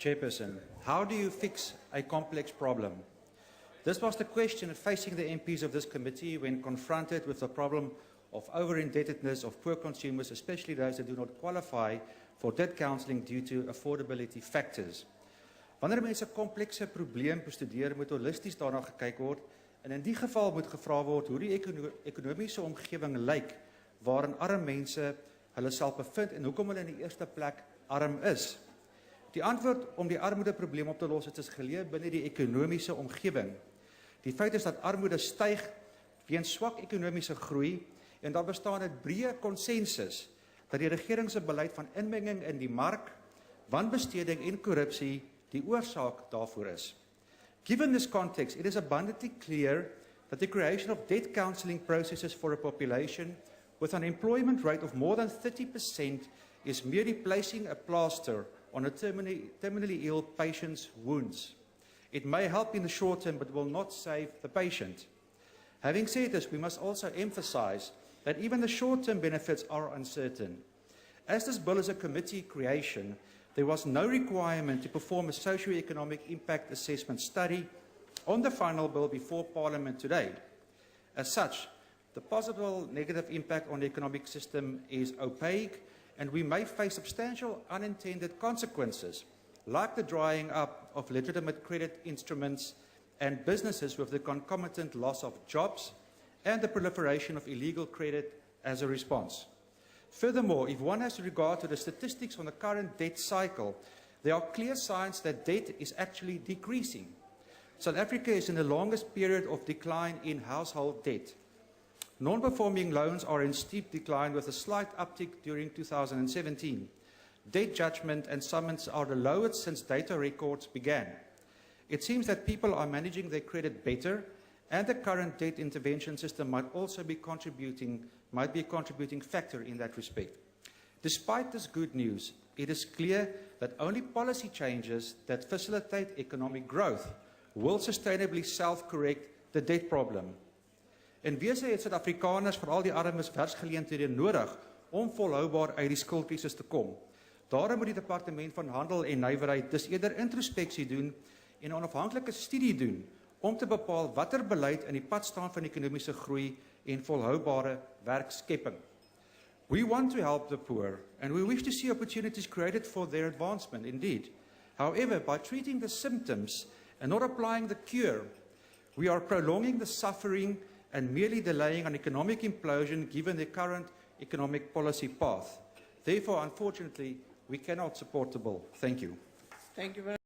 Chairperson, how do you fix a complex problem? This was the question facing the MPs of this committee when confronted with the problem of over-indebtedness of poor consumers, especially those that do not qualify for debt counselling due to affordability factors. Wanneer mense 'n komplekse probleem bestudeer, moet holisties daarna gekyk word en in die geval moet gevra word hoe die ekonomiese omgewing lyk waarin arm mense hulle self bevind en hoekom hulle in die eerste plek arm is. Die antwoord om die armoedeprobleem op te los is geleë binne die ekonomiese omgewing. Die feit is dat armoede styg weens swak ekonomiese groei en daar bestaan 'n breë konsensus dat die regering se beleid van inmenging in die mark, wanbesteding en korrupsie die oorsaak daarvoor is. Given this context, it is abundantly clear that the creation of debt counselling processes for a population with an employment rate of more than 30% is merely placing a plaster on a terminally ill patient's wounds. It may help in the short term, but will not save the patient. Having said this, we must also emphasize that even the short-term benefits are uncertain. As this bill is a committee creation, there was no requirement to perform a socio-economic impact assessment study on the final bill before Parliament today. As such, the possible negative impact on the economic system is opaque, and we may face substantial unintended consequences, like the drying up of legitimate credit instruments and businesses with the concomitant loss of jobs and the proliferation of illegal credit as a response. Furthermore, if one has regard to the statistics on the current debt cycle, there are clear signs that debt is actually decreasing. South Africa is in the longest period of decline in household debt. Non-performing loans are in steep decline with a slight uptick during 2017. Debt judgment and summons are the lowest since data records began. It seems that people are managing their credit better, and the current debt intervention system might also be a contributing factor in that respect. Despite this good news, it is clear that only policy changes that facilitate economic growth will sustainably self-correct the debt problem. In wese het Suid-Afrikaners, veral die armes, werksgeleenthede nodig om volhoubaar uit die skuldkrisis te kom. Daarom moet die Departement van Handel en Nywerheid dus eerder introspeksie doen en 'n onafhanklike studie doen om te bepaal watter beleid in die pad staan van ekonomiese groei en volhoubare werkskepping. We want to help the poor, and we wish to see opportunities created for their advancement, indeed. However, by treating the symptoms and not applying the cure, we are prolonging the suffering and merely delaying an economic implosion given the current economic policy path. Therefore, unfortunately, we cannot support the bill. Thank you. Thank you very much.